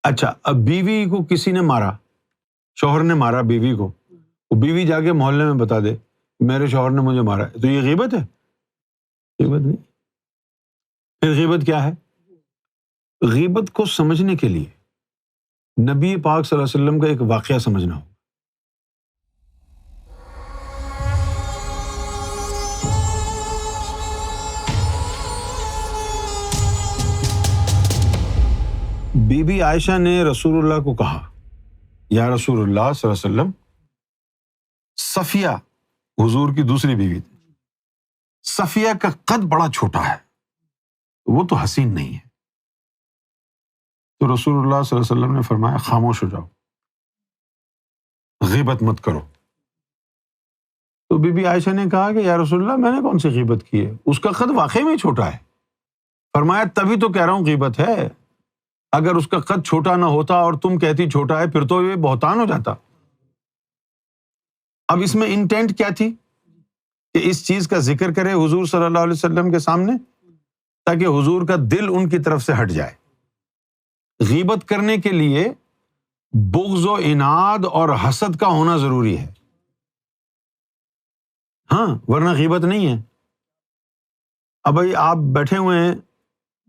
اچھا، اب بیوی کو کسی نے مارا، شوہر نے مارا بیوی کو، وہ بیوی جا کے محلے میں بتا دے میرے شوہر نے مجھے مارا ہے، تو یہ غیبت ہے؟ غیبت نہیں۔ پھر غیبت کیا ہے؟ غیبت کو سمجھنے کے لیے نبی پاک صلی اللہ علیہ وسلم کا ایک واقعہ سمجھنا ہو۔ بی بی عائشہ نے رسول اللہ کو کہا، یا رسول اللہ صلی اللہ علیہ وسلم، صفیہ حضور کی دوسری بیوی تھی، صفیہ کا قد بڑا چھوٹا ہے، وہ تو حسین نہیں ہے۔ تو رسول اللہ صلی اللہ علیہ وسلم نے فرمایا خاموش ہو جاؤ، غیبت مت کرو۔ تو بی بی عائشہ نے کہا کہ یا رسول اللہ میں نے کون سی غیبت کی ہے، اس کا قد واقعی میں چھوٹا ہے۔ فرمایا تبھی تو کہہ رہا ہوں غیبت ہے، اگر اس کا قد چھوٹا نہ ہوتا اور تم کہتی چھوٹا ہے پھر تو یہ بہتان ہو جاتا۔ اب اس میں انٹینٹ کیا تھی کہ اس چیز کا ذکر کرے حضور صلی اللہ علیہ وسلم کے سامنے تاکہ حضور کا دل ان کی طرف سے ہٹ جائے۔ غیبت کرنے کے لیے بغض و عناد اور حسد کا ہونا ضروری ہے، ہاں، ورنہ غیبت نہیں ہے۔ اب بھائی آپ بیٹھے ہوئے ہیں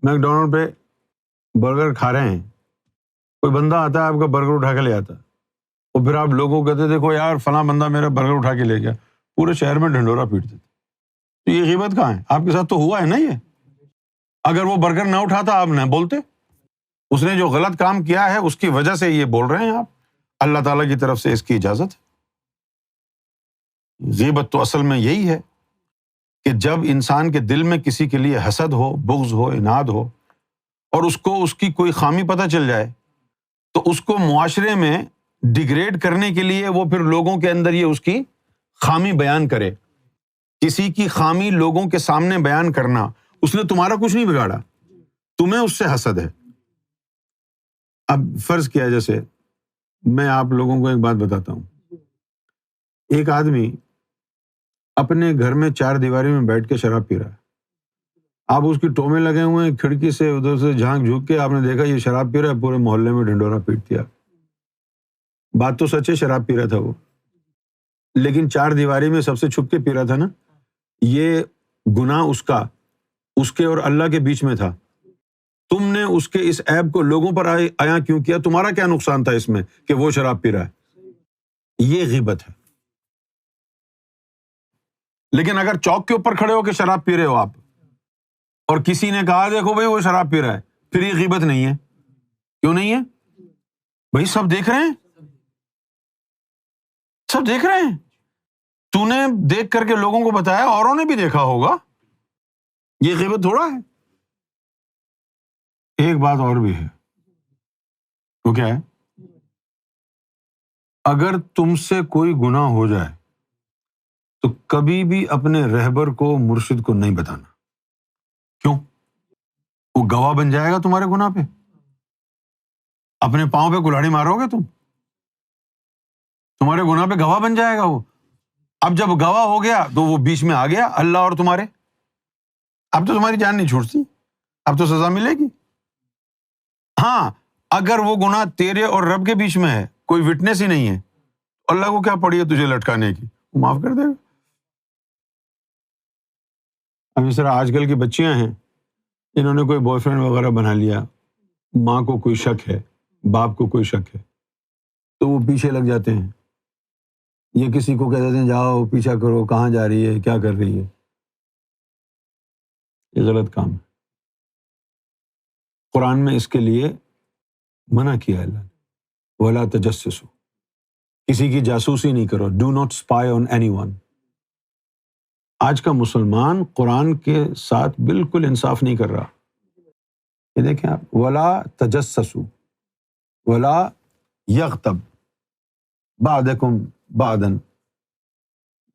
میک ڈونلڈ پہ، برگر کھا رہے ہیں، کوئی بندہ آتا ہے آپ کا برگر اٹھا کے لے آتا ہے، اور پھر آپ لوگوں کو کہتے دیکھو یار فلاں بندہ میرا برگر اٹھا کے لے گیا، پورے شہر میں ڈھنڈورا پیٹ دیتے، تو یہ غیبت کہاں ہے؟ آپ کے ساتھ تو ہوا ہے نا یہ۔ اگر وہ برگر نہ اٹھاتا آپ نہ بولتے، اس نے جو غلط کام کیا ہے اس کی وجہ سے یہ بول رہے ہیں آپ، اللہ تعالیٰ کی طرف سے اس کی اجازت ہے۔ غیبت تو اصل میں یہی ہے کہ جب انسان کے دل میں کسی کے لیے حسد ہو، بغض ہو، عناد ہو، اور اس کو اس کی کوئی خامی پتہ چل جائے تو اس کو معاشرے میں ڈیگریڈ کرنے کے لیے وہ پھر لوگوں کے اندر یہ اس کی خامی بیان کرے۔ کسی کی خامی لوگوں کے سامنے بیان کرنا، اس نے تمہارا کچھ نہیں بگاڑا، تمہیں اس سے حسد ہے۔ اب فرض کیا جیسے میں آپ لوگوں کو ایک بات بتاتا ہوں، ایک آدمی اپنے گھر میں چار دیواری میں بیٹھ کے شراب پی رہا ہے، آپ اس کی ٹومے لگے ہوئے ہیں، کھڑکی سے ادھر سے جھانک جھوک کے آپ نے دیکھا یہ شراب پی رہا ہے، پورے محلے میں ڈھنڈورا پیٹ دیا۔ بات تو سچ ہے شراب پی رہا تھا وہ، لیکن چار دیواری میں سب سے چھپ کے پی رہا تھا نا، یہ گناہ اس کے اور اللہ کے بیچ میں تھا۔ تم نے اس کے اس عیب کو لوگوں پر آیا کیوں کیا؟ تمہارا کیا نقصان تھا اس میں کہ وہ شراب پی رہا ہے؟ یہ غیبت ہے۔ لیکن اگر چوک کے اوپر کھڑے ہو کے شراب پی رہے ہو آپ، اور کسی نے کہا دیکھو بھائی وہ شراب پی رہا ہے، پھر یہ غیبت نہیں ہے۔ کیوں نہیں ہے؟ بھائی سب دیکھ رہے ہیں، سب دیکھ رہے ہیں، تو نے دیکھ کر کے لوگوں کو بتایا، اوروں نے بھی دیکھا ہوگا، یہ غیبت تھوڑا ہے۔ ایک بات اور بھی ہے، وہ کیا ہے؟ اگر تم سے کوئی گناہ ہو جائے تو کبھی بھی اپنے رہبر کو، مرشد کو نہیں بتانا۔ کیوں؟ وہ گواہ بن جائے گا تمہارے گناہ پہ، اپنے پاؤں پہ کلاڑی مارو گے تم، تمہارے گناہ پہ گواہ بن جائے گا وہ۔ اب جب گواہ ہو گیا تو وہ بیچ میں آ گیا اللہ اور تمہارے، اب تو تمہاری جان نہیں چھوٹتی، اب تو سزا ملے گی۔ ہاں، اگر وہ گناہ تیرے اور رب کے بیچ میں ہے، کوئی وٹنس ہی نہیں ہے، اللہ کو کیا پڑی ہے تجھے لٹکانے کی، وہ معاف کر دے گا۔ اب اس طرح آج کل کی بچیاں ہیں، انہوں نے کوئی بوائے فرینڈ وغیرہ بنا لیا، ماں کو کوئی شک ہے، باپ کو کوئی شک ہے، تو وہ پیچھے لگ جاتے ہیں، یہ کسی کو کہہ دیتے ہیں جاؤ پیچھا کرو، کہاں جا رہی ہے، کیا کر رہی ہے۔ یہ غلط کام ہے، قرآن میں اس کے لیے منع کیا اللہ نے، وَلَا تَجَسَّسُوا، کسی کی جاسوسی نہیں کرو، do not spy on any one. آج کا مسلمان قرآن کے ساتھ بالکل انصاف نہیں کر رہا۔ یہ دیکھیں آپ، وَلَا تَجَسَّسُوا وَلَا يَغْتَبْ بَعْضُكُمْ بَعْضًا،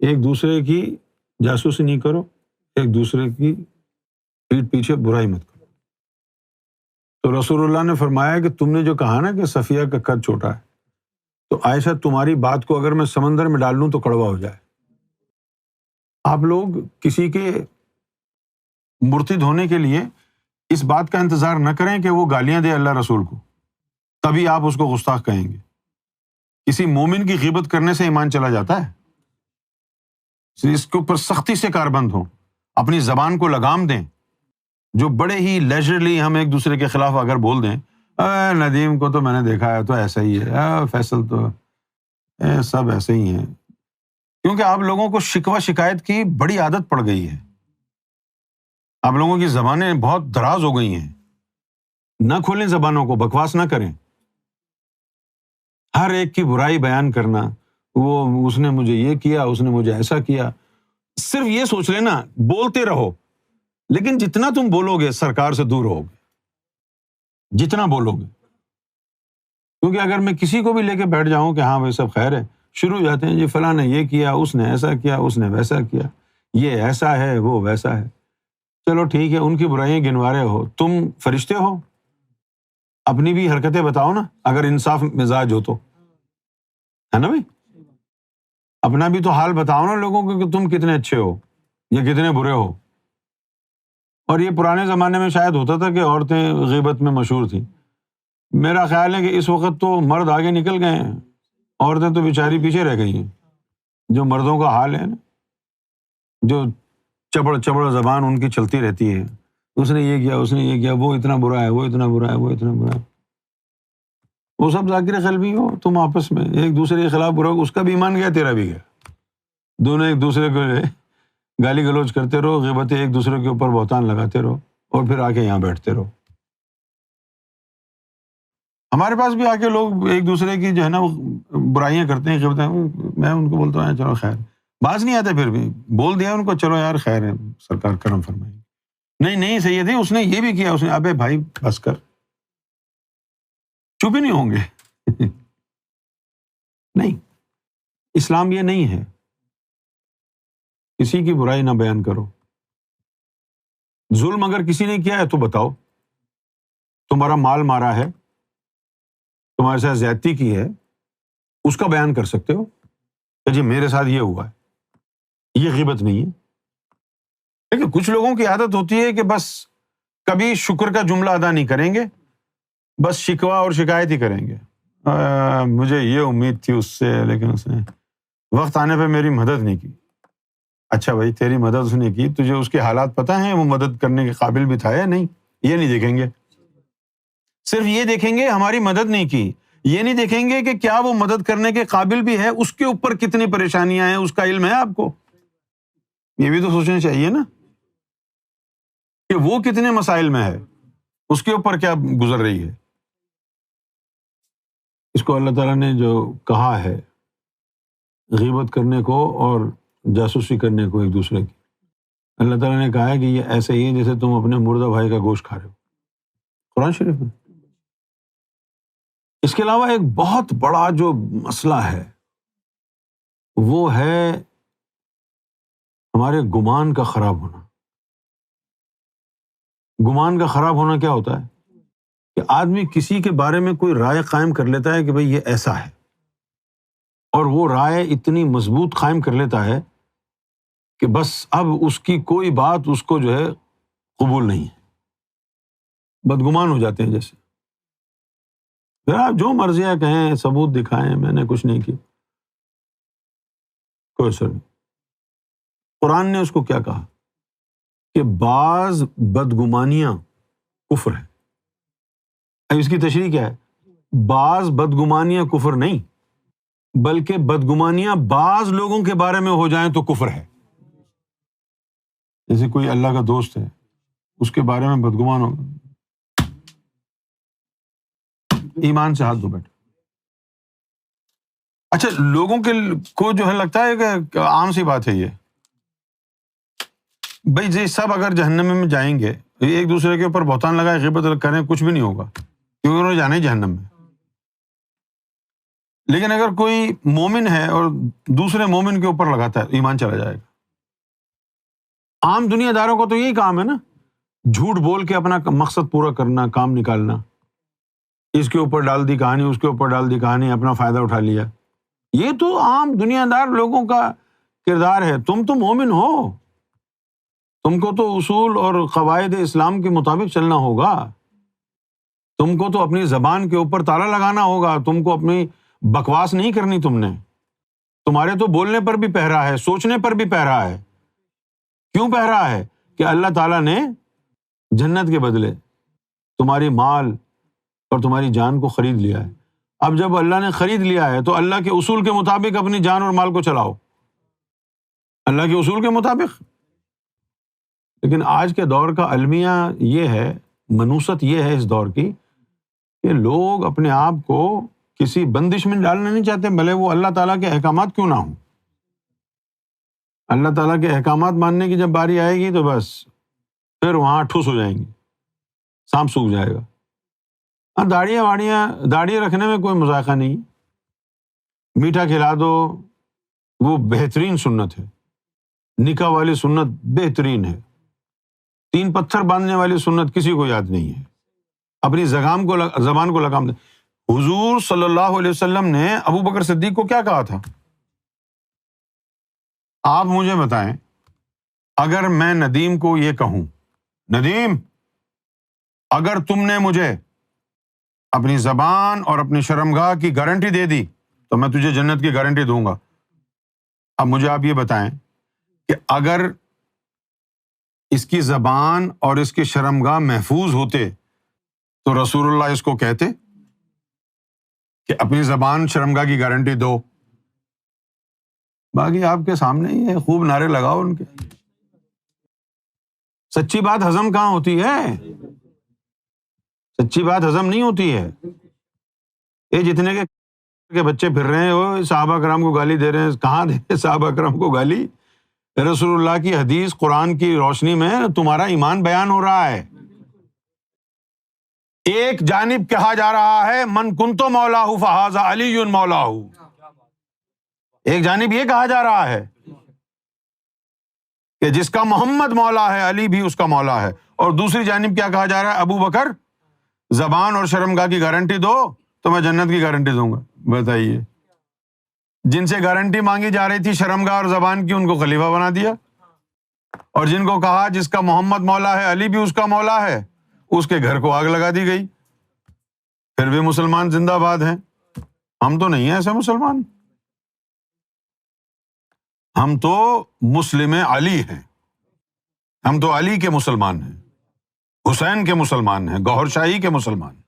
ایک دوسرے کی جاسوسی نہیں کرو، ایک دوسرے کی پیٹھ پیچھے برائی مت کرو۔ تو رسول اللہ نے فرمایا کہ تم نے جو کہا نا کہ صفیہ کا قد چھوٹا ہے، تو عائشہ تمہاری بات کو اگر میں سمندر میں ڈال لوں تو کڑوا ہو جائے۔ آپ لوگ کسی کے مرتد ہونے کے لیے اس بات کا انتظار نہ کریں کہ وہ گالیاں دے اللہ رسول کو، تبھی آپ اس کو گستاخ کہیں گے۔ کسی مومن کی غیبت کرنے سے ایمان چلا جاتا ہے؟ اس کے اوپر سختی سے کاربند ہوں، اپنی زبان کو لگام دیں۔ جو بڑے ہی لیجرلی ہم ایک دوسرے کے خلاف اگر بول دیں، ندیم کو تو میں نے دیکھا ہے تو ایسا ہی ہے، فیصل تو سب ایسے ہی ہیں، کیونکہ آپ لوگوں کو شکوہ شکایت کی بڑی عادت پڑ گئی ہے۔ آپ لوگوں کی زبانیں بہت دراز ہو گئی ہیں۔ نہ کھولیں زبانوں کو، بکواس نہ کریں۔ ہر ایک کی برائی بیان کرنا، وہ اس نے مجھے یہ کیا، اس نے مجھے ایسا کیا۔ صرف یہ سوچ لینا، بولتے رہو، لیکن جتنا تم بولو گے سرکار سے دور رہو گے، جتنا بولو گے۔ کیونکہ اگر میں کسی کو بھی لے کے بیٹھ جاؤں کہ ہاں بھائی سب خیر ہے، شروع ہو جاتے ہیں جی فلاں نے یہ کیا، اس نے ایسا کیا، اس نے ویسا کیا، یہ ایسا ہے، وہ ویسا ہے۔ چلو ٹھیک ہے، ان کی برائیاں گنوا رہے ہو، تم فرشتے ہو، اپنی بھی حرکتیں بتاؤ نا، اگر انصاف مزاج ہو تو، ہے نا بھائی؟ اپنا بھی تو حال بتاؤ نا لوگوں کو کہ تم کتنے اچھے ہو یا کتنے برے ہو۔ اور یہ پرانے زمانے میں شاید ہوتا تھا کہ عورتیں غیبت میں مشہور تھیں۔ میرا خیال ہے کہ اس وقت تو مرد آگے نکل گئے ہیں، عورتیں تو بیچاری پیچھے رہ گئی ہیں۔ جو مردوں کا حال ہے نا، جو چبڑ چبڑ زبان ان کی چلتی رہتی ہے، اس نے یہ کیا، اس نے یہ کیا، وہ اتنا برا ہے، وہ اتنا برا ہے، وہ اتنا برا ہے۔ وہ سب ذاکر قلبی ہو، تم آپس میں ایک دوسرے کے خلاف برا ہو، اس کا بھی ایمان گیا، تیرا بھی گیا۔ دونوں ایک دوسرے کو گالی گلوچ کرتے رہو، غیبتیں ایک دوسرے کے اوپر بہتان لگاتے رہو، اور پھر آ کے یہاں بیٹھتے رہو۔ ہمارے پاس بھی آ کے لوگ ایک دوسرے کی جو ہے نا وہ برائیاں کرتے ہیں، غیبتیں، میں ان کو بولتا ہوں چلو خیر، باز نہیں آتے، پھر بھی بول دیا ان کو، چلو یار خیر ہے، سرکار کرم فرمائے۔ نہیں نہیں سید ہے، اس نے یہ بھی کیا، اس نے، ابے بھائی بس کر، چپ ہی نہیں ہوں گے۔ نہیں، اسلام یہ نہیں ہے، کسی کی برائی نہ بیان کرو۔ ظلم اگر کسی نے کیا ہے تو بتاؤ، تمہارا مال مارا ہے، تمہارے ساتھ زیادتی کی ہے، اس کا بیان کر سکتے ہو کہ جی میرے ساتھ یہ ہوا ہے، یہ غیبت نہیں ہے۔ لیکن کچھ لوگوں کی عادت ہوتی ہے کہ بس کبھی شکر کا جملہ ادا نہیں کریں گے، بس شکوہ اور شکایت ہی کریں گے۔ مجھے یہ امید تھی اس سے، لیکن اس نے وقت آنے پہ میری مدد نہیں کی۔ اچھا بھائی، تیری مدد اس نے کی، تجھے اس کے حالات پتہ ہیں وہ مدد کرنے کے قابل بھی تھا یا نہیں؟ یہ نہیں دیکھیں گے، صرف یہ دیکھیں گے ہماری مدد نہیں کی، یہ نہیں دیکھیں گے کہ کیا وہ مدد کرنے کے قابل بھی ہے، اس کے اوپر کتنی پریشانیاں ہیں، اس کا علم ہے آپ کو؟ یہ بھی تو سوچنا چاہیے نا کہ وہ کتنے مسائل میں ہے، اس کے اوپر کیا گزر رہی ہے۔ اس کو اللہ تعالیٰ نے جو کہا ہے غیبت کرنے کو اور جاسوسی کرنے کو ایک دوسرے کی، اللہ تعالیٰ نے کہا ہے کہ یہ ایسے ہی ہے جیسے تم اپنے مردہ بھائی کا گوشت کھا رہے ہو، قرآن شریف میں۔ اس کے علاوہ ایک بہت بڑا جو مسئلہ ہے وہ ہے ہمارے گمان کا خراب ہونا۔ گمان کا خراب ہونا کیا ہوتا ہے کہ آدمی کسی کے بارے میں کوئی رائے قائم کر لیتا ہے کہ بھئی یہ ایسا ہے، اور وہ رائے اتنی مضبوط قائم کر لیتا ہے کہ بس اب اس کی کوئی بات اس کو جو ہے قبول نہیں ہے، بدگمان ہو جاتے ہیں جیسے۔ پھر آپ جو مرضیاں کہیں، ثبوت دکھائیں، میں نے کچھ نہیں کیا، کوئی اثر نہیں۔ قرآن نے اس کو کیا کہا کہ بعض بدگمانیاں کفر ہے۔ اب اس کی تشریح کیا ہے؟ بعض بدگمانیاں کفر نہیں، بلکہ بدگمانیاں بعض لوگوں کے بارے میں ہو جائیں تو کفر ہے۔ جیسے کوئی اللہ کا دوست ہے، اس کے بارے میں بدگمان ہو، ایمان سے ہاتھ دھو بیٹھے۔ اچھا، لوگوں کے کو جو ہے لگتا ہے کہ عام سی بات ہے یہ، بھائی جی سب اگر جہنم میں جائیں گے، ایک دوسرے کے اوپر بہتان لگائے، غیبت کریں، کچھ بھی نہیں ہوگا، کیونکہ انہوں نے جانا ہی جہنم میں۔ لیکن اگر کوئی مومن ہے اور دوسرے مومن کے اوپر لگاتا ہے، ایمان چلا جائے گا۔ عام دنیا داروں کو تو یہی کام ہے نا، جھوٹ بول کے اپنا مقصد پورا کرنا، کام نکالنا، اس کے اوپر ڈال دی کہانی، اس کے اوپر ڈال دی کہانی، اپنا فائدہ اٹھا لیا۔ یہ تو عام دنیا دار لوگوں کا کردار ہے۔ تم تو مومن ہو، تم کو تو اصول اور قواعد اسلام کے مطابق چلنا ہوگا۔ تم کو تو اپنی زبان کے اوپر تالا لگانا ہوگا، تم کو اپنی بکواس نہیں کرنی تم نے. تمہارے تو بولنے پر بھی پہرا ہے، سوچنے پر بھی پہرا ہے. کیوں پہرا ہے؟ کہ اللہ تعالیٰ نے جنت کے بدلے تمہاری مال اور تمہاری جان کو خرید لیا ہے. اب جب اللہ نے خرید لیا ہے تو اللہ کے اصول کے مطابق اپنی جان اور مال کو چلاؤ، اللہ کے اصول کے مطابق. لیکن آج کے دور کا المیہ یہ ہے، منوست یہ ہے اس دور کی، کہ لوگ اپنے آپ کو کسی بندش میں ڈالنا نہیں چاہتے، بھلے وہ اللہ تعالیٰ کے احکامات کیوں نہ ہوں. اللہ تعالیٰ کے احکامات ماننے کی جب باری آئے گی تو بس پھر وہاں ٹھوس ہو جائیں گے، سانپ سوکھ جائے گا. ہاں، داڑھی رکھنے میں کوئی مذائقہ نہیں، میٹھا کھلا دو، وہ بہترین سنت ہے. نکاح والی سنت بہترین ہے. 3 پتھر باندھنے والی سنت کسی کو یاد نہیں ہے. اپنی زبان کو لگام دے. حضور صلی اللہ علیہ وسلم نے ابو بکر صدیق کو کیا کہا تھا؟ آپ مجھے بتائیں، اگر میں ندیم کو یہ کہوں، ندیم اگر تم نے مجھے اپنی زبان اور اپنی شرمگاہ کی گارنٹی دے دی تو میں تجھے جنت کی گارنٹی دوں گا. اب مجھے آپ یہ بتائیں کہ اگر اس کی زبان اور اس کی شرمگاہ محفوظ ہوتے تو رسول اللہ اس کو کہتے کہ اپنی زبان شرمگاہ کی گارنٹی دو. باقی آپ کے سامنے ہی ہے، خوب نعرے لگاؤ ان کے. سچی بات ہضم کہاں ہوتی ہے؟ سچی بات ہضم نہیں ہوتی ہے. یہ جتنے کے بچے پھر رہے ہیں وہ صحابہ کرام کو گالی دے رہے ہیں، کہاں دے رہے صحابہ کرام کو گالی؟ رسول اللہ کی حدیث قرآن کی روشنی میں تمہارا ایمان بیان ہو رہا ہے. ایک جانب کہا جا رہا ہے من کنت مولاہ فہذا علی مولاہ، ایک جانب یہ کہا جا رہا ہے کہ جس کا محمد مولا ہے علی بھی اس کا مولا ہے، اور دوسری جانب کیا کہا جا رہا ہے؟ ابو بکر زبان اور شرمگاہ کی گارنٹی دو تو میں جنت کی گارنٹی دوں گا. بتائیے، جن سے گارنٹی مانگی جا رہی تھی شرمگاہ اور زبان کی، ان کو خلیفہ بنا دیا، اور جن کو کہا جس کا محمد مولا ہے علی بھی اس کا مولا ہے، اس کے گھر کو آگ لگا دی گئی. پھر بھی مسلمان زندہ باد ہیں. ہم تو نہیں ہیں ایسے مسلمان، ہم تو مسلم علی ہیں، ہم تو علی کے مسلمان ہیں، حسین کے مسلمان ہیں، گوہر شاہی کے مسلمان ہیں.